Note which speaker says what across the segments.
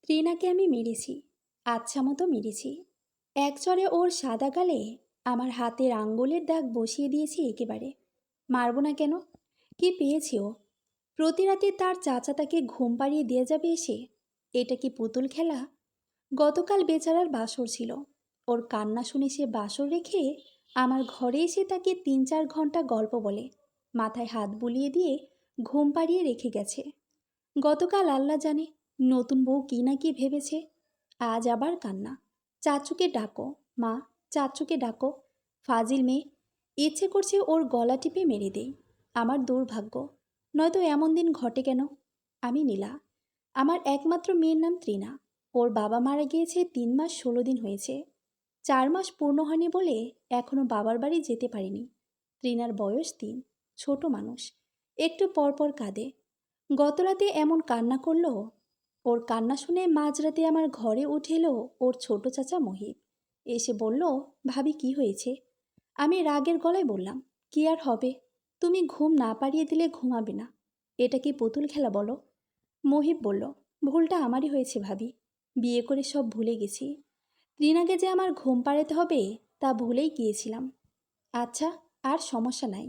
Speaker 1: ত্রিনাকে আমি মেরেছি, আচ্ছা মতো মেরেছি। একচড়ে ওর সাদা গালে আমার হাতের আঙ্গুলের দাগ বসিয়ে দিয়েছি একেবারে। মারব না কেন? কি পেয়েছি ও? প্রতি রাতে তার চাচা তাকে ঘুম পাড়িয়ে দিয়ে যাবে এসে? এটা কি পুতুল খেলা? গতকাল বেচারার বাসর ছিল। ওর কান্না শুনে সে বাসর রেখে আমার ঘরে এসে তাকে ৩-৪ ঘন্টা গল্প বলে, মাথায় হাত বুলিয়ে দিয়ে ঘুম পাড়িয়ে রেখে গেছে। গতকাল আল্লাহ জানে নতুন বউ কি না কি ভেবেছে। আজ আবার কান্না। চাচুকে ডাকো, মা, চাচুকে ডাকো। ফাজিল মেয়ে। ইচ্ছে করছে ওর গলা টিপে মেরে দেই। আমার দুর্ভাগ্য, নয়তো এমন দিন ঘটে কেন? আমি নীলা। আমার একমাত্র মেয়ের নাম ত্রিনা। ওর বাবা মারা গিয়েছে ৩ মাস ১৬ দিন হয়েছে। ৪ মাস পূর্ণ হয়নি বলে এখনও বাবার বাড়ি যেতে পারিনি। ত্রিনার বয়স ৩, ছোট মানুষ, একটু পরপর কাঁদে। গতরাতে এমন কান্না করলো। ওর কান্না শুনে মাঝরাতে আমার ঘরে উঠে এলো ওর ছোট চাচা মহিব। এসে বলল, ভাবি কি হয়েছে? আমি রাগের গলায় বললাম, কি আর হবে, তুমি ঘুম না পাড়িয়ে দিলে ঘুমাবে না। এটা কি পুতুল খেলা বলো? মহিব বলল, ভুলটা আমারই হয়েছে ভাবি। বিয়ে করে সব ভুলে গেছি। ত্রিনাকে যে আমার ঘুম পাড়াতে হবে তা ভুলেই গিয়েছিলাম। আচ্ছা, আর সমস্যা নাই,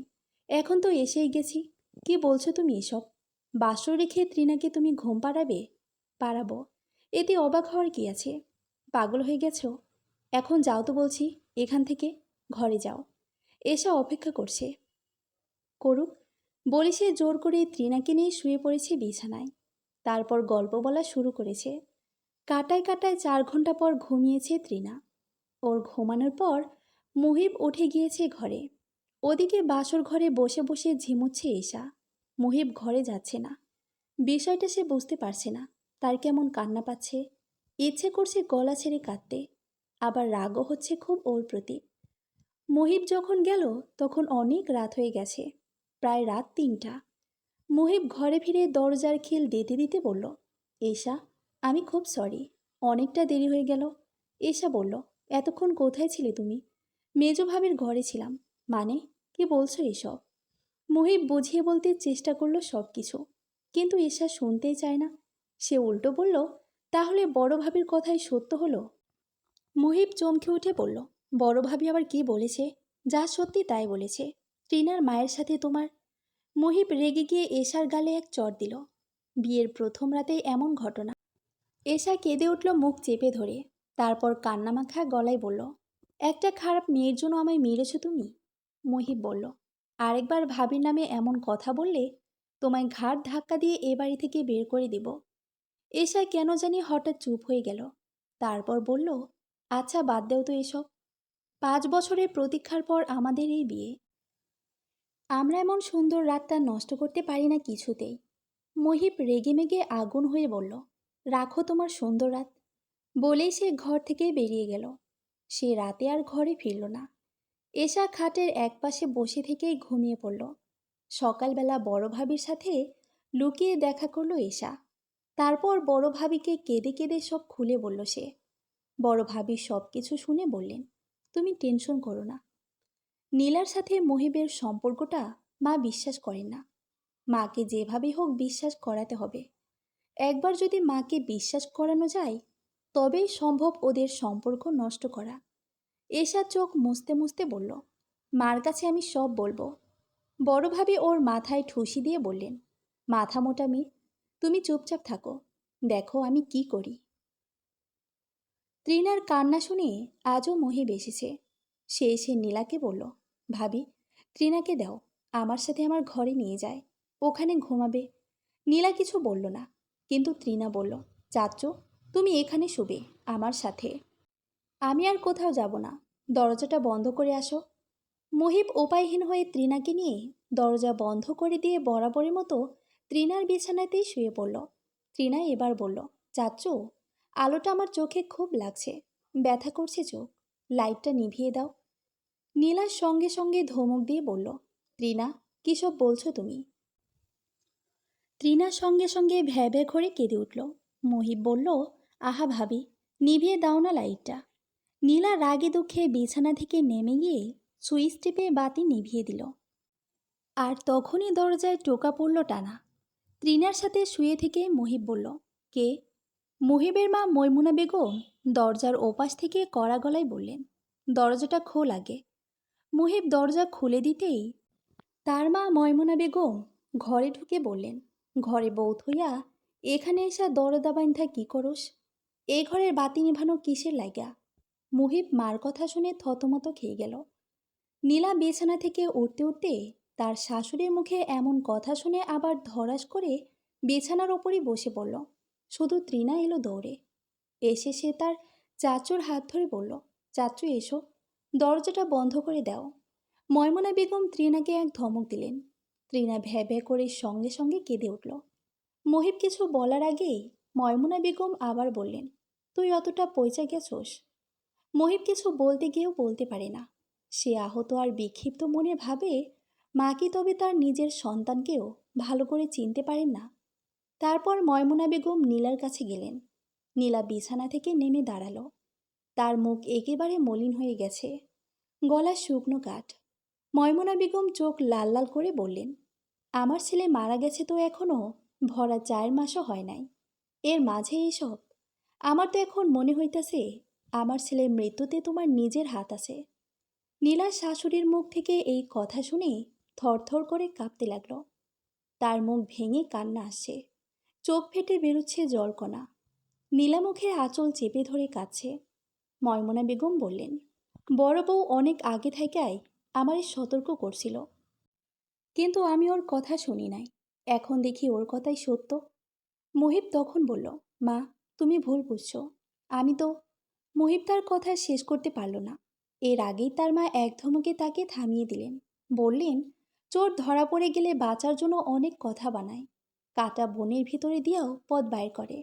Speaker 1: এখন তো এসেই গেছি। কি বলছো তুমি এসব? বাসর রেখে ত্রিনাকে তুমি ঘুম পাড়াবে? পাড়াবো, এতে অবাক হওয়ার কি আছে? পাগল হয়ে গেছো? এখন যাও তো বলছি, এখান থেকে ঘরে যাও। এসা অপেক্ষা করছে। করুক, বলে সে জোর করে ত্রিনাকে নিয়ে শুয়ে পড়েছে বিছানায়। তারপর গল্প বলা শুরু করেছে। কাটায় কাটায় ৪ ঘন্টা পর ঘুমিয়েছে ত্রিনা। ওর ঘুমানোর পর মুহিব উঠে গিয়েছে ঘরে। ওদিকে বাসর ঘরে বসে বসে ঝিমুচ্ছে এশা। মুহিব ঘরে যাচ্ছে না। বিষয়টা সে বুঝতে পারছে না। তার কেমন কান্না পাচ্ছে, ইচ্ছে করছে গলা ছেড়ে কাঁদতে, আবার রাগও হচ্ছে খুব ওর প্রতি। মুহিব যখন গেল তখন অনেক রাত হয়ে গেছে, প্রায় রাত ৩টা। মুহিব ঘরে ফিরে দরজার খিল দিতে দিতে বলল, এশা, আমি খুব সরি, অনেকটা দেরি হয়ে গেল। এশা বলল, এতক্ষণ কোথায় ছিলে তুমি? মেজ ভাবির ঘরে ছিলাম। মানে, কি বলছো এসব? মুহিব বুঝিয়ে বলতে চেষ্টা করলো সব কিছু, কিন্তু এশা শুনতেই চায় না। সে উল্টো বলল, তাহলে বড় ভাবির কথাই সত্য হলো? মুহিব চমকে উঠে বলল, বড় ভাবি আবার কি বলেছে? যা সত্যি তাই বলেছে। ত্রিনার মায়ের সাথে তোমার। মুহিব রেগে গিয়ে এশার গালে এক চড় দিল। বিয়ের প্রথম রাতেই এমন ঘটনা। এশা কেঁদে উঠল মুখ চেপে ধরে। তারপর কান্নামাখা গলায় বলল, একটা খারাপ মেয়ের জন্য আমায় মেরেছ তুমি? মুহিব বলল, আরেকবার ভাবির নামে এমন কথা বললে তোমায় ঘাড় ধাক্কা দিয়ে এ বাড়ি থেকে বের করে দেব। এশা কেন জানি হঠাৎ চুপ হয়ে গেল। তারপর বলল, আচ্ছা বাদ দেও তো এসব। 5 বছরের প্রতীক্ষার পর আমাদের এই বিয়ে। আমরা এমন সুন্দর রাতটা নষ্ট করতে পারি না কিছুতেই। মহিব রেগেমেগে আগুন হয়ে বলল, রাখো তোমার সুন্দর রাত। বলেই সে ঘর থেকে বেরিয়ে গেল। সে রাতে আর ঘরে ফিরল না। এশা খাটের একপাশে বসে থেকেই ঘুমিয়ে পড়ল। সকালবেলা বড় ভাবির সাথে লুকিয়ে দেখা করলো এশা। তারপর বড় ভাবিকে কেঁদে কেঁদে সব খুলে বলল সে। বড় ভাবি সব কিছু শুনে বললেন, তুমি টেনশন করো না। নীলার সাথে মহিবের সম্পর্কটা মা বিশ্বাস করেন না। মাকে যেভাবে হোক বিশ্বাস করাতে হবে। একবার যদি মাকে বিশ্বাস করানো যায় তবেই সম্ভব ওদের সম্পর্ক নষ্ট করা। এশা চোখ মুছতে মুছতে বলল, মার কাছে আমি সব বলবো। বড় ভাবি ওর মাথায় ঠুসি দিয়ে বললেন, মাথা মোটা মেয়ে, তুমি চুপচাপ থাকো, দেখো আমি কি করি। ত্রিনার কান্না শুনে আজও মহিব এসেছে। সে এসে নীলাকে বলল, ভাবি, ত্রিনাকে দাও, আমার সাথে আমার ঘরে নিয়ে যায়, ওখানে ঘুমাবে। নীলা কিছু বলল না, কিন্তু ত্রিনা বলল, চাচ্চু, তুমি এখানে শুবে আমার সাথে। আমি আর কোথাও যাব না, দরজাটা বন্ধ করে আসো। মহিব উপায়হীন হয়ে ত্রিনাকে নিয়ে দরজা বন্ধ করে দিয়ে বরাবরের মতো ত্রিনার বিছানাতেই শুয়ে পড়ল। ত্রিনা এবার বলল, চাচ্চু, আলোটা আমার চোখে খুব লাগছে, ব্যথা করছে চোখ, লাইটটা নিভিয়ে দাও। নীলার সঙ্গে সঙ্গে ধমক দিয়ে বলল, ত্রিনা, কী সব বলছো তুমি? ত্রিনার সঙ্গে সঙ্গে ভ্যা ভ্যা করে কেঁদে উঠল। মহিব বলল, আহা ভাবি, নিভিয়ে দাও না লাইটটা। নীলা রাগে দুঃখে বিছানা থেকে নেমে গিয়ে সুইচ টিপে বাতি নিভিয়ে দিল। আর তখনই দরজায় টোকা পড়ল টানা। ত্রিনার সাথে শুয়ে থেকে মহিব বলল, কে? মুহিবের মা মৈমুনা বেগম দরজার ওপাশ থেকে কড়া গলায় বললেন, দরজাটা খোল আগে। মুহিব দরজা খুলে দিতেই তার মা ময়মুনা বেগম ঘরে ঢুকে বললেন, ঘরে বউ থইয়া এখানে এসা দরদা বাইন্ধা কি করস? এই ঘরের বাতি নিভানো কিসের লাগা? মুহিব মার কথা শুনে থতমত খেয়ে গেল। নীলা বিছানা থেকে উঠতে উঠতে তার শাশুড়ির মুখে এমন কথা শুনে আবার ধরাস করে বিছানার ওপরই বসে পড়ল। শুধু তৃণা এলো দৌড়ে। এসে সে তার চাচুর হাত ধরে বলল, চাচু এসো, দরজাটা বন্ধ করে দাও। ময়মুনা বেগম তৃণাকে এক ধমক দিলেন। তৃণা ভ্যা ভ্যা করে সঙ্গে সঙ্গে কেঁদে উঠল। মহিব কিছু বলার আগেই ময়মুনা বেগম আবার বললেন, তুই অতটা পয়সা গেছোস? মহিব কিছু বলতে গিয়েও বলতে পারে না। সে আহত আর বিক্ষিপ্ত মনে ভাবে, মা কি তবে তার নিজের সন্তানকেও ভালো করে চিনতে পারেন না? তারপর ময়মুনা বেগম নীলার কাছে গেলেন। নীলা বিছানা থেকে নেমে দাঁড়ালো। তার মুখ একেবারে মলিন হয়ে গেছে, গলা শুকনো কাঠ। ময়মুনা বেগম চোখ লাল লাল করে বললেন, আমার ছেলে মারা গেছে তো এখনও ভরা 4 মাসও হয় নাই, এর মাঝে এইসব? আমার তো এখন মনে হইতেছে আমার ছেলের মৃত্যুতে তোমার নিজের হাত আছে। নীলার শাশুড়ির মুখ থেকে এই কথা শুনে থরথর করে কাঁপতে লাগল। তার মুখ ভেঙে কান্না আসছে, চোখ ফেটে বেরোচ্ছে জলকণা। নীলা মুখের আঁচল চেপে ধরে কাঁদছে। ময়মুনা বেগম বললেন, বড় বউ অনেক আগে থেকেই আমারে সতর্ক করছিল, কিন্তু আমি ওর কথা শুনি নাই। এখন দেখি ওর কথাই সত্য। মহিব তখন বলল, মা তুমি ভুল বুঝছো। আমি তো। মহিব তার কথা শেষ করতে পারল না। এর আগেই তার মা এক ধমকে তাকে থামিয়ে দিলেন। বললেন, চোর ধরা পড়ে গেলে বাঁচার জন্য অনেক কথা বানায়, কাটা বনের ভিতরে দিয়েও পথ বাইর করে,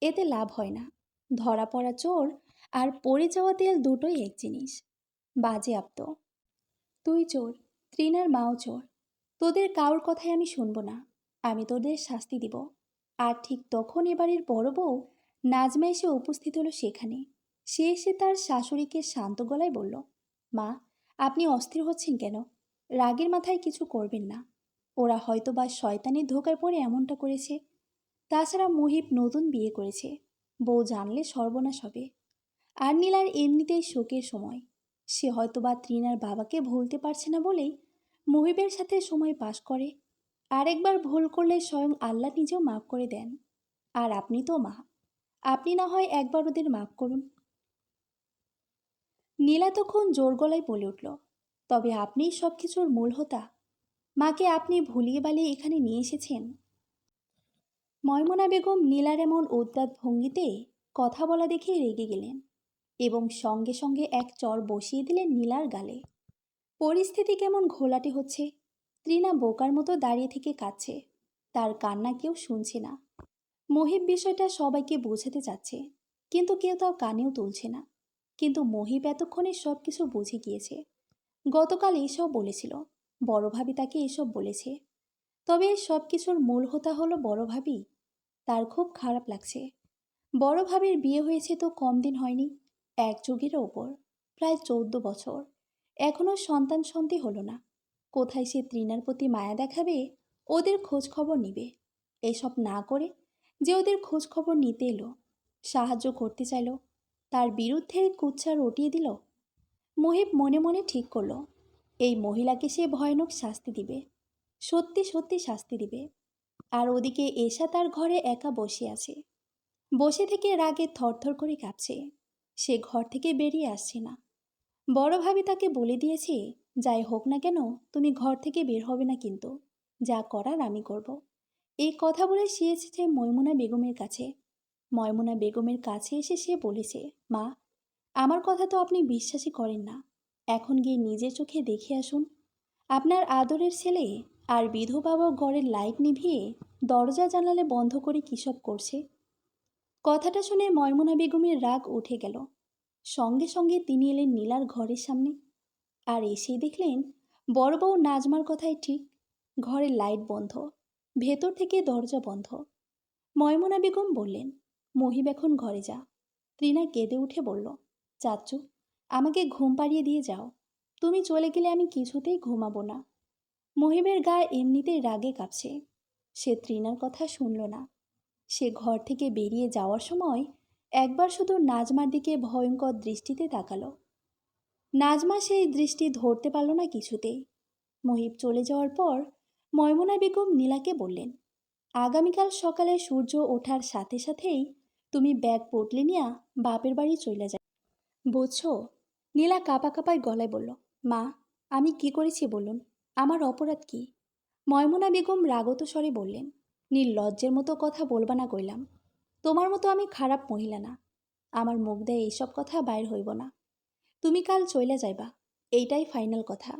Speaker 1: এতে লাভ হয় না। ধরা পড়া চোর আর পড়ে যাওয়া তেল দুটোই এক জিনিস। বাজে আপ্ত। তুই চোর, তৃণার মাও চোর। তোদের কারোর কথাই আমি শুনব না। আমি তোদের শাস্তি দিব। আর ঠিক তখন এবারের বড় বউ নাজমা এসে উপস্থিত হলো সেখানে। সে এসে তার শাশুড়িকে শান্ত গলায় বলল, মা আপনি অস্থির হচ্ছেন কেন? রাগের মাথায় কিছু করবেন না। ওরা হয়তো বা শয়তানের ধোকায় পড়ে এমনটা করেছে। তাছাড়া মহিব নতুন বিয়ে করেছে, বউ জানলে সর্বনাশ হবে। আর নীলার এমনিতেই শোকের সময়। সে হয়তোবা তৃণার বাবাকে ভুলতে পারছে না বলেই মহিবের সাথে সময় পাস করে। আরেকবার ভুল করলে স্বয়ং আল্লাহ নিজেও মাফ করে দেন। আর আপনি তো মা, আপনি না হয় একবার ওদের মাফ করুন। নীলা তখন জোর গলায় বলে উঠল, তবে আপনিই সব কিছুর মূল হোতা। মাকে আপনি ভুলিয়ে বালিয়ে এখানে নিয়ে এসেছেন। ময়মুনা বেগম নীলার এমন উদ্দাত ভঙ্গিতে কথা বলা দেখে রেগে গেলেন এবং সঙ্গে সঙ্গে এক চর বসিয়ে দিলেন নীলার গালে। পরিস্থিতি কেমন ঘোলাটে হচ্ছে। তৃণা বোকার মতো দাঁড়িয়ে থেকে কাঁদছে। তার কান্না কেউ শুনছে না। মহিব বিষয়টা সবাইকে বোঝাতে চাচ্ছে, কিন্তু কেউ তাও কানেও তুলছে না। কিন্তু মহিব এতক্ষণে সব কিছু বুঝে গিয়েছে। গতকাল এসব বলেছিল, বড় ভাবি তাকে এসব বলেছে। তবে সব কিছুর মূল হোতা হলো বড় ভাবি। তার খুব খারাপ লাগছে। বড় ভাবির বিয়ে হয়েছে তো কম দিন হয়নি, 1 যুগেরও ওপর, প্রায় 14 বছর। এখনও সন্তান সন্ততি হলো না। কোথায় সে তৃণার প্রতি মায়া দেখাবে, ওদের খোঁজ খবর নিবে? এসব না করে যে ওদের খোঁজ খবর নিতে এলো, সাহায্য করতে চাইল, তার বিরুদ্ধে কুচ্ছা রটিয়ে দিল। মহিব মনে মনে ঠিক করলো, এই মহিলাকে সে ভয়ানক শাস্তি দিবে, সত্যি সত্যি শাস্তি দিবে। আর ওদিকে এশা তার ঘরে একা বসে আছে। বসে থেকে রাগে থরথর করে কাঁপছে। সে ঘর থেকে বেরিয়ে আসছে না। বড় ভাবি তাকে বলে দিয়েছে, যাই হোক না কেন তুমি ঘর থেকে বের হবে না, কিন্তু যা করার আমি করব। এই কথা বলে সে এসেছে ময়মুনা বেগমের কাছে। ময়মুনা বেগমের কাছে এসে সে বলেছে, মা আমার কথা তো আপনি বিশ্বাসই করেন না। এখন গিয়ে নিজের চোখে দেখে আসুন। আপনার আদরের ছেলে আর বিধবাবা ঘরের লাইট নিভিয়ে দরজা জানালে বন্ধ করে কী সব করছে। কথাটা শুনে ময়মুনা বেগমের রাগ উঠে গেল। সঙ্গে সঙ্গে তিনি এলেন নীলার ঘরের সামনে। আর এসেই দেখলেন বড় বউ নাজমার কথাই ঠিক, ঘরের লাইট বন্ধ, ভেতর থেকে দরজা বন্ধ। ময়মুনা বেগম বললেন, মহিব এখন ঘরে যা। তৃণা কেঁদে উঠে বলল, চাচু আমাকে ঘুম পাড়িয়ে দিয়ে যাও, তুমি চলে গেলে আমি কিছুতেই ঘুমাবো না। মহিবের গায়ে এমনিতেই রাগে কাঁপছে। সে তৃণার কথা শুনল না। সে ঘর থেকে বেরিয়ে যাওয়ার সময় একবার শুধু নাজমার দিকে ভয়ঙ্কর দৃষ্টিতে তাকালো। নাজমা সেই দৃষ্টি ধরতে পারল না কিছুতেই। মহিব চলে যাওয়ার পর ময়মুনা বেগম নীলাকে বললেন, আগামীকাল সকালে সূর্য ওঠার সাথে সাথেই তুমি ব্যাগ পটলে নিয়ে বাপের বাড়ি চলে যাবে, বুঝছো? নীলা কাঁপা কাঁপায় গলায় বলল, মা, আমি কি করেছি বলুন? আমার অপরাধ কি? ময়মুনা বেগম রাগত স্বরে বললেন, নির্লজ্জের মতো কথা বলবা না কইলাম। তোমার মতো আমি খারাপ মহিলা না। আমার মুখ দেয় এইসব কথা বাইর হইব না। তুমি কাল চলে যাইবা, এইটাই ফাইনাল কথা।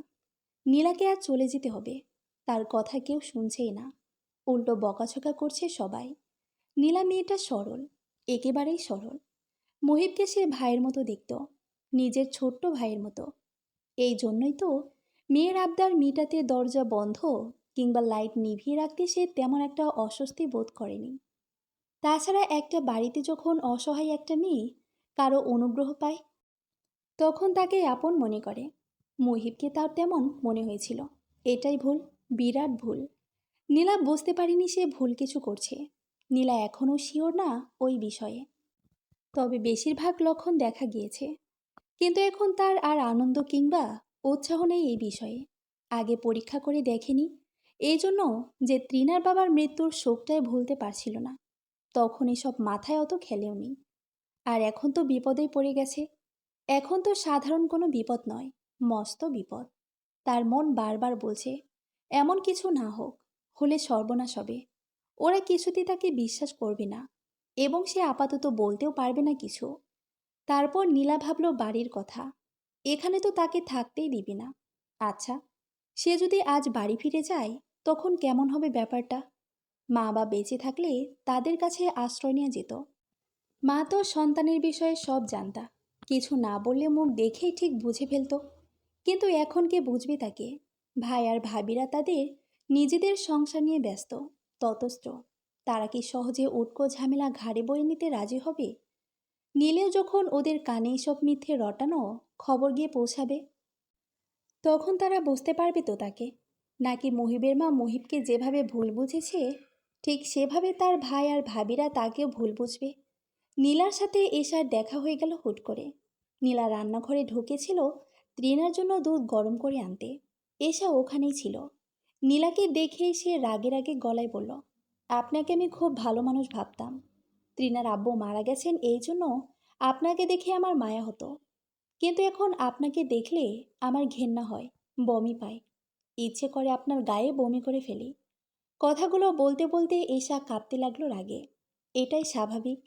Speaker 1: নীলাকে আজ চলে যেতে হবে। তার কথা কেউ শুনছেই না, উল্টো বকাঝকা করছে সবাই। নীলা মেয়েটা সরল, একেবারেই সরল। মহিবকে সে ভাইয়ের মতো দেখত, নিজের ছোট্ট ভাইয়ের মতো। এই জন্যই তো মেয়ের আবদার মিটাতে দরজা বন্ধ কিংবা লাইট নিভিয়ে রাখতে সে তেমন একটা অস্বস্তি বোধ করেনি। তাছাড়া একটা বাড়িতে যখন অসহায় একটা মেয়ে কারো অনুগ্রহ পায়, তখন তাকে আপন মনে করে। মহিবকে তার তেমন মনে হয়েছিল। এটাই ভুল, বিরাট ভুল। নীলা বুঝতে পারেনি সে ভুল কিছু করছে। নীলা এখনও শিওর না ওই বিষয়ে, তবে বেশিরভাগ লক্ষণ দেখা গিয়েছে। কিন্তু এখন তার আর আনন্দ কিংবা উৎসাহ নেই এই বিষয়ে। আগে পরীক্ষা করে দেখেনি, এই জন্য যে তৃণার বাবার মৃত্যুর শোকটাই ভুলতে পারছিল না, তখন এসব মাথায় অত খেলেওনি। আর এখন তো বিপদেই পড়ে গেছে। এখন তো সাধারণ কোনো বিপদ নয়, মস্ত বিপদ। তার মন বারবার বলছে এমন কিছু না হোক, হলে সর্বনাশ হবে। ওরা কিছুতেই তাকে বিশ্বাস করবে না, এবং সে আপাতত বলতেও পারবে না কিছু। তারপর নীলা ভাবল বাড়ির কথা। এখানে তো তাকে থাকতেই দিবি না। আচ্ছা, সে যদি আজ বাড়ি ফিরে যায় তখন কেমন হবে ব্যাপারটা? মা বা বেঁচে থাকলে তাদের কাছে আশ্রয় নিয়ে যেত। মা তো সন্তানের বিষয়ে সব জানতা, কিছু না বললে মুখ দেখেই ঠিক বুঝে ফেলত। কিন্তু এখন কে বুঝবে তাকে? ভাই আর ভাবিরা তাদের নিজেদের সংসার নিয়ে ব্যস্ত, ততস্থ। তারা কি সহজে উটকো ঝামেলা ঘাড়ে বয়ে নিতে রাজি হবে? নীলেও যখন ওদের কানে সব মিথ্যে রটানো খবর গিয়ে পৌঁছাবে, তখন তারা বুঝতে পারবে তো তাকে। নাকি মহিবের মা মহিবকে যেভাবে ভুল বুঝেছে, ঠিক সেভাবে তার ভাই আর ভাবিরা তাকেও ভুল বুঝবে। নীলার সাথে এশার দেখা হয়ে গেল হুট করে। নীলা রান্নাঘরে ঢুকেছিল তৃণার জন্য দুধ গরম করে আনতে। এশা ওখানেই ছিল। নীলাকে দেখেই সে রাগে রাগে গলায় বলল, আপনাকে আমি খুব ভালো মানুষ ভাবতাম। তৃণার আব্বু মারা গেছেন, এই জন্য আপনাকে দেখে আমার মায়া হতো। কিন্তু এখন আপনাকে দেখলে আমার ঘেন্না হয়, বমি পায়। ইচ্ছে করে আপনার গায়ে বমি করে ফেলি। কথাগুলো বলতে বলতে এশা কাঁপতে লাগলো রাগে। এটাই স্বাভাবিক।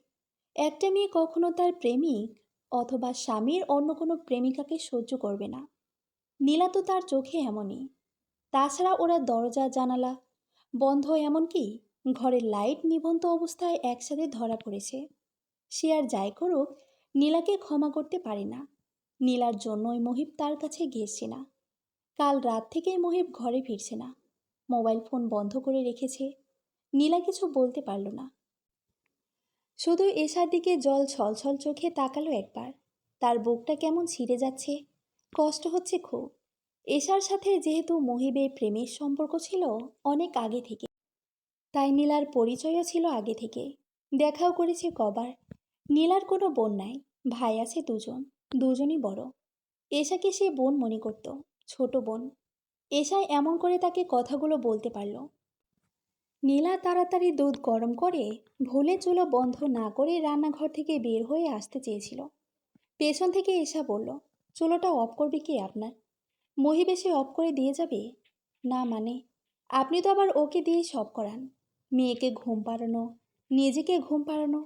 Speaker 1: একটা মেয়ে কখনো তার প্রেমিক অথবা স্বামীর অন্য কোনো প্রেমিকাকে সহ্য করবে না। নীলা তো তার চোখে এমনই। তাছাড়া ওরা দরজা জানালা বন্ধ, এমনকি ঘরের লাইট নিভন্ত অবস্থায় একসাথে ধরা পড়েছে। সে আর যাই করুক, নীলাকে ক্ষমা করতে পারে না। নীলার জন্যই মহিব তার কাছে ঘেঁষছে না। কাল রাত থেকেই মহিব ঘরে ফিরছে না, মোবাইল ফোন বন্ধ করে রেখেছে। নীলা কিছু বলতে পারল না, শুধু এশার দিকে জল ছলছল চোখে তাকালো একবার। তার বুকটা কেমন ছিঁড়ে যাচ্ছে, কষ্ট হচ্ছে খুব। এশার সাথে যেহেতু মহিবের প্রেমের সম্পর্ক ছিল অনেক আগে থেকে, তাই নীলার পরিচয়ও ছিল আগে থেকে, দেখাও করেছে কবার। নীলার কোনো বোন নাই, ভাই আছে দুজন, দুজনই বড়। এশাকে সে বোন মনে করত, ছোট বোন। এশায় এমন করে তাকে কথাগুলো বলতে পারল। নীলা তাড়াতাড়ি দুধ গরম করে ভুলে চুলো বন্ধ না করে রান্নাঘর থেকে বের হয়ে আসতে চেয়েছিল। পেছন থেকে এশা বলল, চুলোটা অফ করবে কে আপনার? মহিব এসে অফ করে দিয়ে যাবে? না মানে, আপনি তো আবার ওকে দিয়ে সব করান, মেয়েকে ঘুম পাড়ানো, নিজেকে ঘুম পাড়ানো।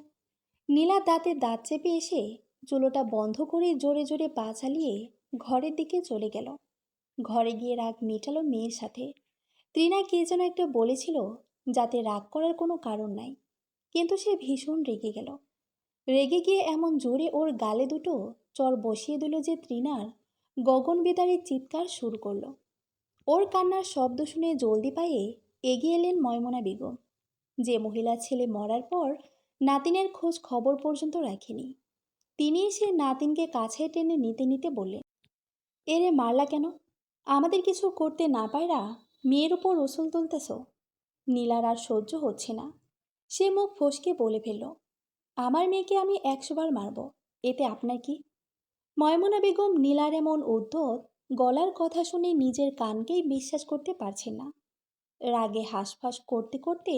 Speaker 1: নীলা দাঁতে দাঁত চেপে এসে চুলোটা বন্ধ করে জোরে জোরে পা চালিয়ে ঘরের দিকে চলে গেল। ঘরে গিয়ে রাগ মেটালো মেয়ের সাথে। তৃণা কে যেন একটা বলেছিল যাতে রাগ করার কোনো কারণ নাই, কিন্তু সে ভীষণ রেগে গেল। রেগে গিয়ে এমন জোরে ওর গালে দুটো চর বসিয়ে দিল যে তৃণার গগন বেতারে চিৎকার শুরু করলো। ওর কান্নার শব্দ শুনে জলদি পায়ে এগিয়ে এলেন ময়মনা বেগম, যে মহিলা ছেলে মরার পর নাতিনের খোঁজ খবর পর্যন্ত রাখেনি। তিনি এসে নাতিনকে কাছে টেনে নিতে নিতে বললেন, এরে মারলা কেন? আমাদের কিছু করতে না পায়রা মেয়ের উপর রসুল তুলতেছ? নীলার আর সহ্য হচ্ছে না। সে মুখ ফসকে বলে ফেলল, আমার মেয়েকে আমি 100 বার মারব, এতে আপনার কি? ময়মনা বেগম নীলার এমন উদ্ধত গলার কথা শুনে নিজের কানকেই বিশ্বাস করতে পারছেন না। রাগে হাঁসফাঁস করতে করতে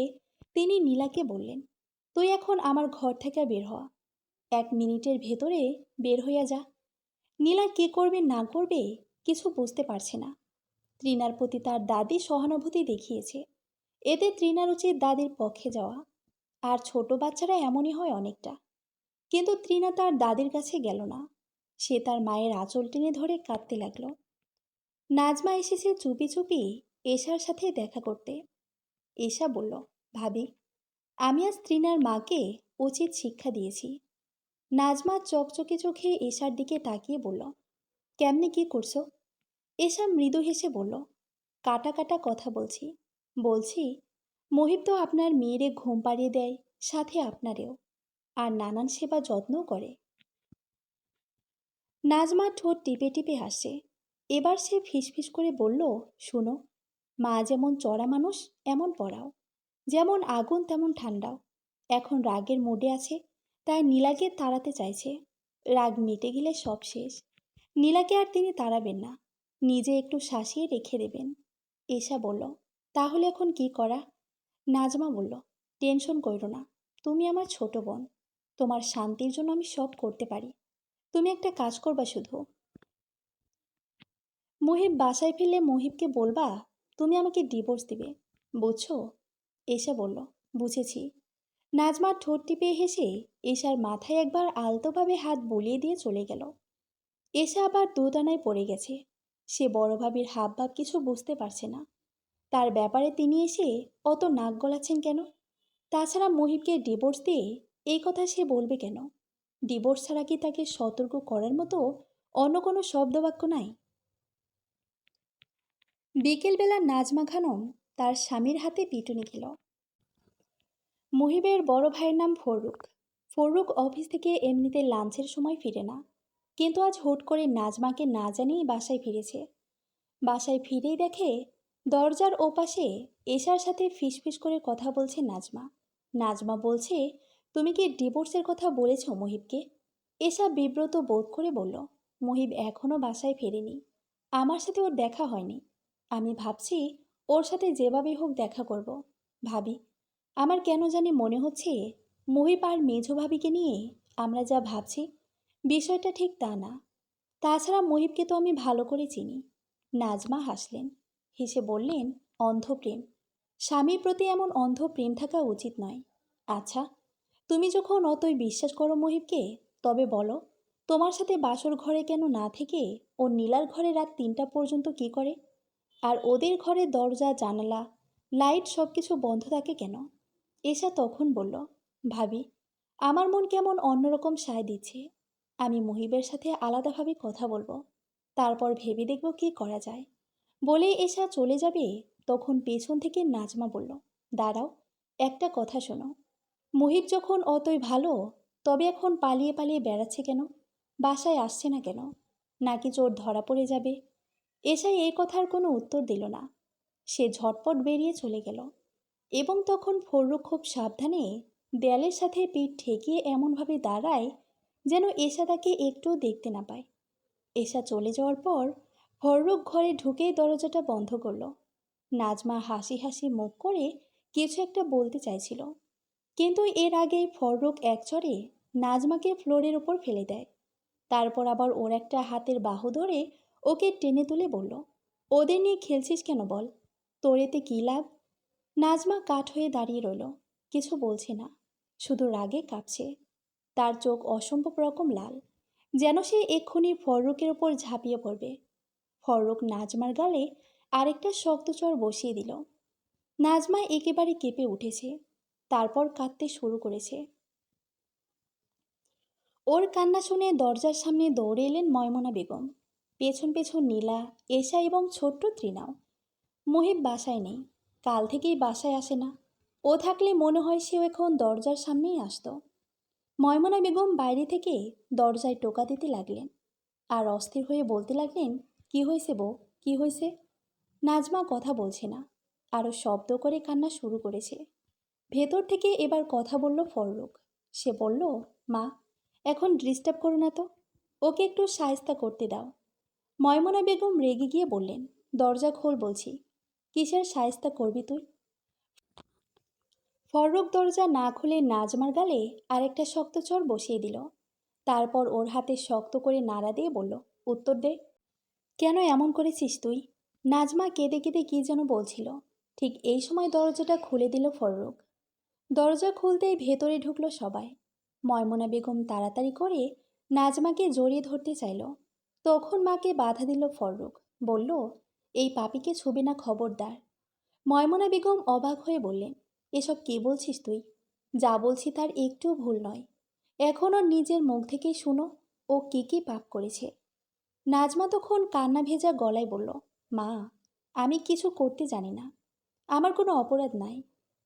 Speaker 1: তিনি নীলাকে বললেন, তুই এখন আমার ঘর থেকে বের হ, 1 মিনিটের ভেতরে বের হইয়া যা। নীলা কি করবে না করবে কিছু বুঝতে পারছে না। তৃণার প্রতি তার দাদি সহানুভূতি দেখিয়েছে, এতে তৃণার উচিত দাদির পক্ষে যাওয়া। আর ছোট বাচ্চারা এমনই হয় অনেকটা। কিন্তু তৃণা তার দাদির কাছে গেল না। সে তার মায়ের আঁচল টেনে ধরে কাঁদতে লাগলো। নাজমা এসেছে চুপি চুপি এশার সাথে দেখা করতে। এশা বলল, ভাবি, আমি আজ তৃণার মাকে উচিত শিক্ষা দিয়েছি। নাজমা চকচকে চোখে এশার দিকে তাকিয়ে বলল, কেমনে কি করছো? এশা মৃদু হেসে বলল, কাটা কাটা কথা বলছি। বলছি, মহিব তো আপনার মেয়েরে ঘুম পাড়িয়ে দেয়, সাথে আপনারেও, আর নানান সেবা যত্নও করে। নাজমা ঠোঁট টিপে টিপে হাসে। এবার সে ফিসফিস করে বলল, শুনো, মা যেমন চড়া মানুষ এমন পড়াও, যেমন আগুন তেমন ঠান্ডাও। এখন রাগের মুডে আছে, তাই নীলাকে তাড়াতে চাইছে। রাগ মিটে গেলে সব শেষ। নীলাকে আর তিনি তাড়াবেন না, নিজে একটু শাসিয়ে রেখে দেবেন। এশা বলল, তাহলে এখন কি করা? নাজমা বলল, টেনশন কইরো না, তুমি আমার ছোট বোন, তোমার শান্তির জন্য আমি সব করতে পারি। তুমি একটা কাজ করবা শুধু, মহিব বাসায় ফিরলে মহিবকে বলবা তুমি আমাকে ডিভোর্স দিবে, বুঝছো? এশা বলল, বুঝেছি। নাজমা ঠোঁট টিপে হেসে এশার মাথায় একবার আলতোভাবে হাত বুলিয়ে দিয়ে চলে গেল। এশা আবার দোটানায় পড়ে গেছে। সে বড় ভাবির হাবভাব কিছু বুঝতে পারছে না। তার ব্যাপারে তিনি এসে অত নাক গলাচ্ছেন কেন? তাছাড়া মহিবকে ডিভোর্স দিয়ে এই কথা সে বলবে কেন? ডিভোর্স ছাড়া কি তাকে সতর্ক করার মতো অন্য কোনো শব্দবাক্য নাই? বিকেলবেলা নাজমা খানম তার স্বামীর হাতে পিটুনি খেল। মুহিবের বড় ভাইয়ের নাম ফররুখ। ফররুখ অফিস থেকে এমনিতে লাঞ্চের সময় ফিরে না, কিন্তু আজ হুট করে নাজমাকে না জানিয়েই বাসায় ফিরেছে। বাসায় ফিরেই দেখে দরজার ওপাশে এশার সাথে ফিসফিস করে কথা বলছে নাজমা। নাজমা বলছে, তুমি কি ডিভোর্সের কথা বলেছ মুহিবকে? এশা বিব্রত বোধ করে বলল, মুহিব এখনও বাসায় ফেরেনি, আমার সাথে ওর দেখা হয়নি। আমি ভাবছি ওর সাথে যেভাবেই হোক দেখা করব। ভাবি, আমার কেন জানি মনে হচ্ছে মুহিব আর মেঝো ভাবিকে নিয়ে আমরা যা ভাবছি বিষয়টা ঠিক তা না। তাছাড়া মুহিবকে তো আমি ভালো করে চিনি। নাজমা হাসলেন, হেসে বললেন, অন্ধপ্রেম, স্বামীর প্রতি এমন অন্ধ প্রেম থাকা উচিত নয়। আচ্ছা, তুমি যখন অতই বিশ্বাস করো মহিবকে, তবে বলো, তোমার সাথে বাসর ঘরে কেন না থেকে ও নীলার ঘরে রাত 3টা পর্যন্ত কি করে? আর ওদের ঘরে দরজা জানালা লাইট সব কিছু বন্ধ থাকে কেন? এশা তখন বলল, ভাবি, আমার মন কেমন অন্যরকম সায় দিচ্ছে। আমি মুহিবের সাথে আলাদাভাবে কথা বলবো, তারপর ভেবে দেখব কি করা যায়। বলেই এশা চলে যাবে, তখন পেছন থেকে নাজমা বলল, দাঁড়াও, একটা কথা শোনো। মুহিব যখন অতই ভালো, তবে এখন পালিয়ে পালিয়ে বেড়াচ্ছে কেন? বাসায় আসছে না কেন? নাকি চোর ধরা পড়ে যাবে? এশাই এই কথার কোনো উত্তর দিল না। সে ঝটপট বেরিয়ে চলে গেল। এবং তখন ফররুখ খুব সাবধানে দেয়ালের সাথে পিঠ ঠেকিয়ে এমনভাবে দাঁড়ায় যেন এশা তাকে একটুও দেখতে না পায়। এশা চলে যাওয়ার পর ফররুখ ঘরে ঢুকেই দরজাটা বন্ধ করল। নাজমা হাসি হাসি মুখ করে কিছু একটা বলতে চাইছিল, কিন্তু এর আগেই ফররুখ একচড়ে নাজমাকে ফ্লোরের ওপর ফেলে দেয়। তারপর আবার ওর একটা হাতের বাহু ধরে ওকে টেনে তুলে বলল, ওদের নিয়ে খেলছিস কেন বল, তোর এতে কী লাভ? নাজমা কাঠ হয়ে দাঁড়িয়ে রইল, কিছু বলছে না, শুধু রাগে কাঁপছে। তার চোখ অসম্ভব রকম লাল, যেন সে এক্ষুনি ফররুখের ওপর ঝাঁপিয়ে পড়বে। ফররুখ নাজমার গালে আরেকটা শক্ত চড় বসিয়ে দিল। নাজমা একেবারে কেঁপে উঠেছে, তারপর কাঁদতে শুরু করেছে। ওর কান্না শুনে দরজার সামনে দৌড়ে এলেন ময়মনা বেগম, পেছন পেছন নীলা, এশা এবং ছোট্ট তৃণাও। মুহিব বাসায় নেই, কাল থেকেই বাসায় আসে না। ও থাকলে মনে হয় সেও এখন দরজার সামনেই আসতো। ময়মনা বেগম বাইরে থেকে দরজায় টোকা দিতে লাগলেন, আর অস্থির হয়ে বলতে লাগলেন, কি হয়েছে বউ, কি হয়েছে? নাজমা কথা বলছে না, আরও শব্দ করে কান্না শুরু করেছে। ভেতর থেকে এবার কথা বলল ফররুখ। সে বলল, মা, এখন ডিস্টার্ব করো না তো, ওকে একটু শায়েস্তা করতে দাও। ময়মনা বেগম রেগে গিয়ে বললেন, দরজা খোল বলছি। কিসের শায়েস্তা করবি তুই? ফররুখ দরজা না খুলে নাজমার গালে আরেকটা শক্ত চড় বসিয়ে দিল। তারপর ওর হাতে শক্ত করে নাড়া দিয়ে বলল, উত্তর দে। কেন এমন করেছিস তুই? নাজমা কেঁদে কেঁদে কী যেন বলছিল। ঠিক এই সময় দরজাটা খুলে দিল ফররুখ। দরজা খুলতেই ভেতরে ঢুকলো সবাই। ময়মনা বেগম তাড়াতাড়ি করে নাজমাকে জড়িয়ে ধরতে চাইল। তখন মাকে বাধা দিল ফররুখ। বলল, এই পাপিকে ছুবি না, খবরদার। ময়মনা বেগম অবাক হয়ে বললেন, এসব কী বলছিস তুই? যা বলছি তার একটুও ভুল নয়। এখনও নিজের মুখ থেকেই শুনো ও কী কী পাপ করেছে। নাজমা তখন কান্না ভেজা গলায় বলল, মা, আমি কিছু করতে জানি না, আমার কোনো অপরাধ নাই,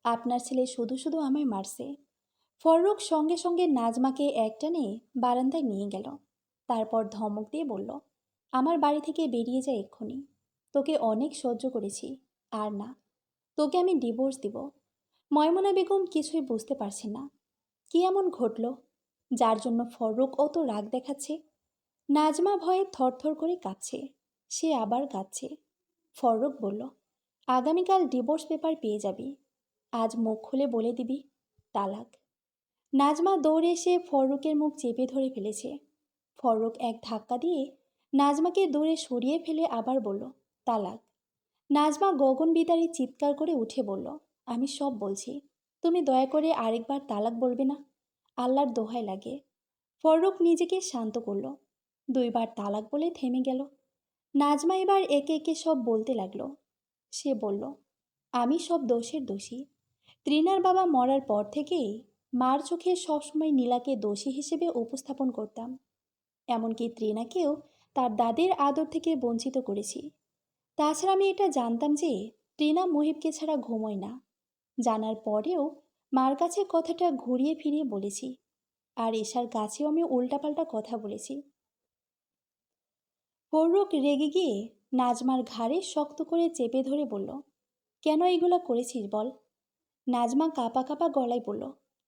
Speaker 1: আপনার ছেলে শুধু শুধু আমায় মারছে। ফররুখ সঙ্গে সঙ্গে নাজমাকে একটানে বারান্দায় নিয়ে গেল। তারপর ধমক দিয়ে বলল, আমার বাড়ি থেকে বেরিয়ে যায় এক্ষুনি। তোকে অনেক সহ্য করেছি, আর না, তোকে আমি ডিভোর্স দিব। ময়মনা বেগম কিছুই বুঝতে পারছেন না কি এমন ঘটল যার জন্য ফররুখ অত রাগ দেখাচ্ছে। নাজমা ভয়ে থরথর করে কাঁপছে। সে আবার কাঁদছে। ফররুখ বলল, আগামীকাল ডিভোর্স পেপার পেয়ে যাবি, আজ মুখ খুলে বলে দিবি তালাক। নাজমা দৌড়ে এসে ফররুখের মুখ চেপে ধরে ফেলেছে। ফররুখ এক ধাক্কা দিয়ে নাজমাকে দূরে সরিয়ে ফেলে আবার বলল, তালাক। নাজমা গগন বিদারী চিৎকার করে উঠে বলল, আমি সব বলছি, তুমি দয়া করে আরেকবার তালাক বলবে না, আল্লাহর দোহাই লাগে। ফররুখ নিজেকে শান্ত করল। দুইবার তালাক বলে থেমে গেল। নাজমা এবার একে একে সব বলতে লাগলো। সে বলল, আমি সব দোষের দোষী। ত্রিনার বাবা মরার পর থেকেই মার চোখে সবসময় নীলাকে দোষী হিসেবে উপস্থাপন করতাম। এমনকি ত্রিনাকেও তার দাদের আদর থেকে বঞ্চিত করেছি। তাছাড়া আমি এটা জানতাম যে ত্রিনা মুহিবকে ছাড়া ঘুমোয় না। জানার পরেও মার কাছে কথাটা ঘুরিয়ে ফিরিয়ে বলেছি, আর এশার কাছেও আমি উল্টাপাল্টা কথা বলেছি। ফররুখ রেগে গিয়ে নাজমার ঘাড়ে শক্ত করে চেপে ধরে বলল, কেন এগুলো করেছিস বল? নাজমা কাঁপা কাঁপা গলায় বলল,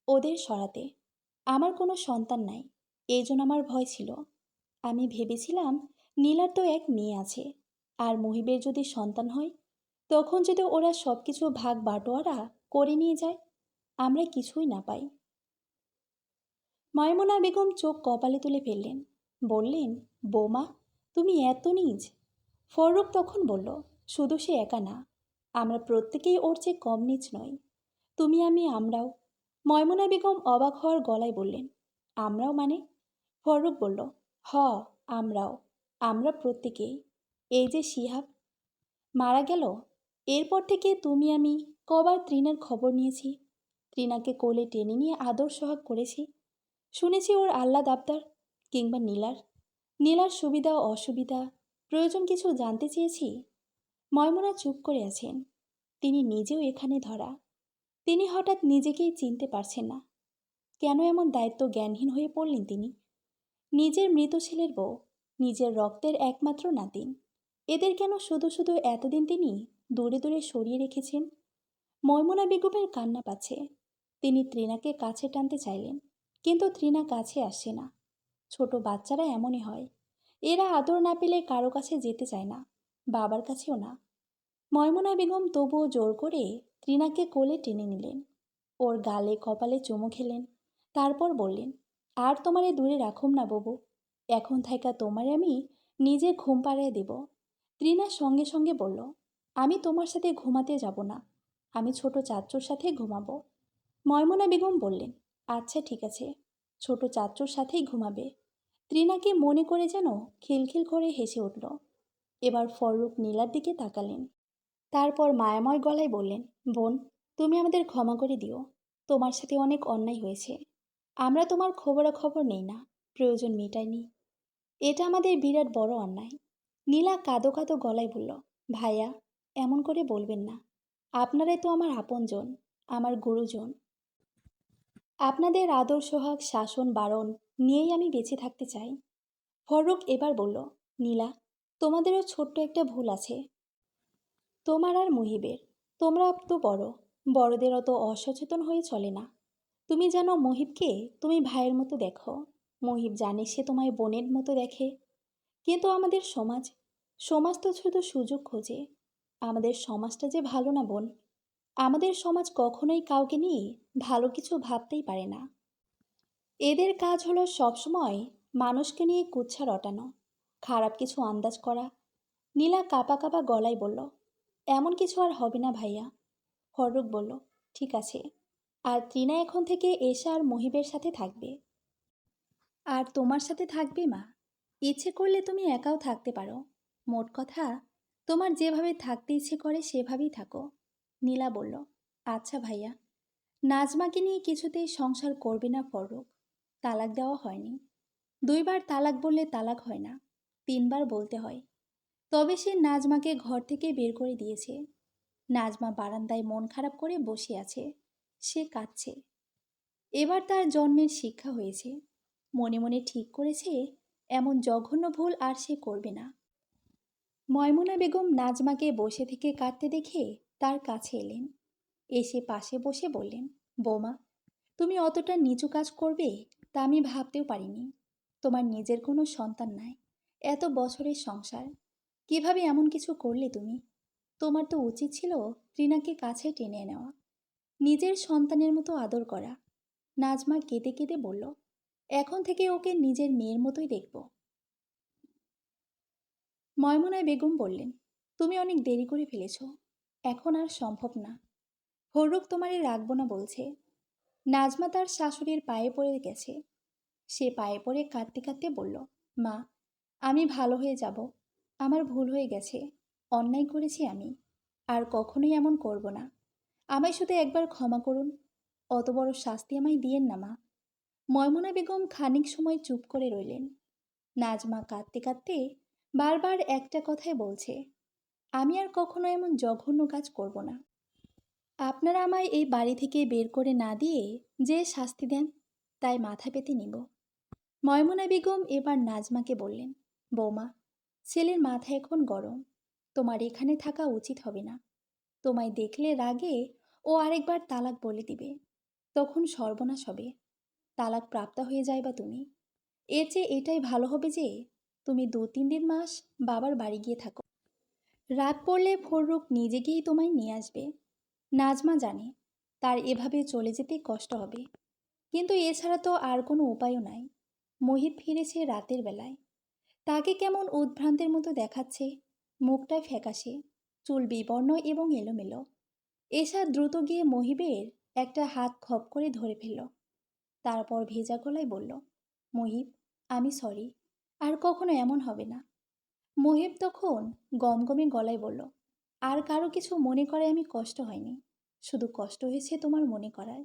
Speaker 1: ওদের সরাতে। আমার কোনো সন্তান নাই, এই জন্য আমার ভয় ছিল। আমি ভেবেছিলাম নীলার তো এক মেয়ে আছে, আর মুহিবের যদি সন্তান হয়, তখন যদি ওরা সব কিছু ভাগ বাটোয়ারা করে নিয়ে যায়, আমরা কিছুই না পাই। ময়মনা বেগম চোখ কপালে তুলে ফেললেন। বললেন, বৌমা, তুমি এত নীচ? ফররুখ তখন বলল, শুধু সে একা না, আমরা প্রত্যেকেই ওর চেয়ে কম নীচ নই। তুমি, আমি, আমরাও। ময়মনা বেগম অবাক হওয়ার গলায় বললেন, আমরাও মানে? ফররুখ বলল, হ, আমরাও, আমরা প্রত্যেকেই। এই যে শিহাব মারা গেল, এরপর থেকে তুমি আমি কবার ত্রিনার খবর নিয়েছি, ত্রিনাকে কোলে টেনে নিয়ে আদর সোহাগ করেছি। শুনেছি ওর আহ্লাদ আবদার, কিংবা নীলার সুবিধা ও অসুবিধা, প্রয়োজন কিছু জানতে চেয়েছি। ময়মনা চুপ করে আছেন। তিনি নিজেও এখানে ধরা। তিনি হঠাৎ নিজেকেই চিনতে পারছেন না। কেন এমন দায়িত্ব জ্ঞানহীন হয়ে পড়লেন তিনি? নিজের মৃত ছেলের বউ, নিজের রক্তের একমাত্র নাতিন, এদের কেন শুধু শুধু এতদিন তিনি দূরে দূরে সরিয়ে রেখেছেন? ময়মনা বেগমের কান্না পাচ্ছে। তিনি ত্রিনাকে কাছে টানতে চাইলেন, কিন্তু ত্রিনা কাছে আসছে না। ছোট বাচ্চারা এমনই হয়, এরা আদর না পেলে কারো কাছে যেতে চায় না, বাবার কাছেও না। ময়মনা বেগম তবুও জোর করে ত্রিনাকে কোলে টেনে নিলেন। ওর গালে কপালে চুমু খেলেন। তারপর বললেন, আর তোমারে দূরে রাখুম না বাবু, এখন থাইকা তোমারে আমি নিজে ঘুম পাড়ায় দেব। ত্রিনা সঙ্গে সঙ্গে বলল, আমি তোমার সাথে ঘুমাতে যাব না, আমি ছোট চাচ্চুর সাথে ঘুমাবো। ময়মনা বেগম বললেন, আচ্ছা ঠিক আছে, ছোট চাচ্চুর সাথেই ঘুমাবে। ত্রিনাকে মনে করে যেন খিলখিল করে হেসে উঠল। এবার ফররুখ নীলার দিকে তাকালেন। তারপর মায়াময় গলায় বললেন, বোন, তুমি আমাদের ক্ষমা করে দিও, তোমার সাথে অনেক অন্যায় হয়েছে। আমরা তোমার খবরাখবর নেই না, প্রয়োজন মেটায়নি, এটা আমাদের বিরাট বড় অন্যায়। নীলা কাঁদো কাঁদো গলায় বলল, ভাইয়া, এমন করে বলবেন না, আপনারাই তো আমার আপনজন, আমার গুরুজন। আপনাদের আদর সোহাগ শাসন বারণ নিয়েই আমি বেঁচে থাকতে চাই। ফররুখ এবার বলল, নীলা, তোমাদেরও ছোট্ট একটা ভুল আছে, তোমার আর মুহিবের। তোমরা তো বড়, বড়দের অত অসচেতন হয়ে চলে না। তুমি জানো মহিবকে তুমি ভাইয়ের মতো দেখো, মহিব জানে সে তোমায় বোনের মতো দেখে। কিন্তু আমাদের সমাজ, সমাজ তো শুধু সুযোগ খোঁজে। আমাদের সমাজটা যে ভালো না বোন। আমাদের সমাজ কখনোই কাউকে নিয়ে ভালো কিছু ভাবতেই পারে না। এদের কাজ হলো সবসময় মানুষকে নিয়ে কুৎসা রটানো, খারাপ কিছু আন্দাজ করা। নীলা কাঁপা কাঁপা গলায় বলল, এমন কিছু আর হবে না ভাইয়া। ফররুখ বলল, ঠিক আছে। আর ত্রিনা এখন থেকে এশা আর মহিবের সাথে থাকবে। আর তোমার সাথে থাকবে মা। ইচ্ছে করলে তুমি একাও থাকতে পারো। মোট কথা, তোমার যেভাবে থাকতে ইচ্ছে করে সেভাবেই থাকো। নীলা বলল, আচ্ছা ভাইয়া। নাজমাকে নিয়ে কিছুতেই সংসার করবে না ফররুখ। তালাক দেওয়া হয়নি। 2বার তালাক বললে তালাক হয় না, 3বার বলতে হয়। তবে সে নাজমাকে ঘর থেকে বের করে দিয়েছে। নাজমা বারান্দায় মন খারাপ করে বসে আছে। সে কাঁদছে। এবার তার জন্মের শিক্ষা হয়েছে। মনে মনে ঠিক করেছে এমন জঘন্য ভুল আর সে করবে না। ময়মুনা বেগম নাজমাকে বসে থেকে কাঁদতে দেখে তার কাছে এলেন। এসে পাশে বসে বললেন, বৌমা, তুমি অতটা নিচু কাজ করবে তা আমি ভাবতেও পারিনি। তোমার নিজের কোনো সন্তান নাই, এত বছরের সংসার, কিভাবে এমন কিছু করলে তুমি? তোমার তো উচিত ছিল রিনাকে কাছে টেনে নেওয়া, নিজের সন্তানের মতো আদর করা। নাজমা কেঁদে কেঁদে বলল, এখন থেকে ওকে নিজের মেয়ের মতোই দেখব। ময়মুনা বেগম বললেন, তুমি অনেক দেরি করে ফেলেছ, এখন আর সম্ভব না। ফররুখ তোমারে রাখবো না বলছে। নাজমা তার শাশুড়ির পায়ে পড়ে গেছে। সে পায়ে পড়ে কাঁদতে কাঁদতে বলল, মা, আমি ভালো হয়ে যাব। আমার ভুল হয়ে গেছে, অন্যায় করেছি আমি। আর কখনোই এমন করব না। আমায় শুধু একবার ক্ষমা করুন। অত বড় শাস্তি আমায় দিয়েন না মা। ময়মুনা বেগম খানিক সময় চুপ করে রইলেন। নাজমা কাঁদতে কাঁদতে বারবার একটা কথাই বলছে, আমি আর কখনো এমন জঘন্য কাজ করব না। আপনারা আমায় এই বাড়ি থেকে বের করে না দিয়ে যে শাস্তি দেন, তাই মাথা পেতে নিব। ময়মুনা বেগম এবার নাজমাকে বললেন, বৌমা, ছেলের মাথা এখন গরম। তোমার এখানে থাকা উচিত হবে না। তোমায় দেখলে রাগে ও আরেকবার তালাক বলে দিবে। তখন সর্বনাশ হবে। তালাক প্রাপ্তা হয়ে যাইবা তুমি। এর চেয়ে এটাই ভালো হবে যে তুমি 2-3 মাস বাবার বাড়ি গিয়ে থাকো। রাত পড়লে ফররুখ নিজে গিয়েই তোমায় নিয়ে আসবে। নাজমা জানে তার এভাবে চলে যেতে কষ্ট হবে, কিন্তু এছাড়া তো আর কোনো উপায়ও নাই। মহিব ফিরেছে রাতের বেলায়। তাকে কেমন উদ্ভ্রান্তের মতো দেখাচ্ছে। মুখটা ফ্যাকাশে, চুল বিবর্ণ এবং এলোমেলো। এশা দ্রুত গিয়ে মহিবের একটা হাত খপ করে ধরে ফেলল। তারপর ভেজা গলায় বলল, মহিব, আমি সরি। আর কখনো এমন হবে না। মহিব তখন গমগমে গলায় বলল, আর কারো কিছু মনে করে আমি কষ্ট হয়নি। শুধু কষ্ট হয়েছে তোমার মনে করার।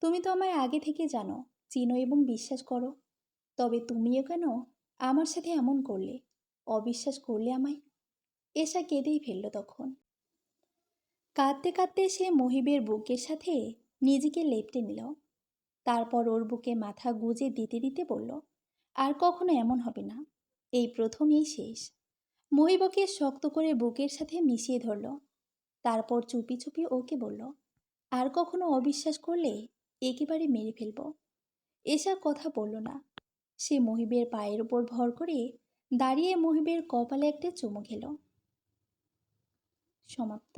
Speaker 1: তুমি তো আমায় আগে থেকে জানো, চিনো এবং বিশ্বাস করো। তবে তুমিও কেন আমার সাথে এমন করলে? অবিশ্বাস করলে আমায়? এশা কেঁদেই ফেলল তখন। কাঁদতে কাঁদতে সে মহিবের বুকের সাথে নিজেকে লেপ্টে নিল। তারপর ওর বুকে মাথা গুজে দিতে দিতে বলল, আর কখনো এমন হবে না। এই প্রথম, এই শেষ। মহিবকে শক্ত করে বুকের সাথে মিশিয়ে ধরল। তারপর চুপি চুপি ওকে বলল, আর কখনো অবিশ্বাস করলে একেবারে মেরে ফেলব। এসা কথা বলল না। সে মহিবের পায়ের উপর ভর করে দাঁড়িয়ে মহিবের কপালে একটা চুমু খেল। সমাপ্ত।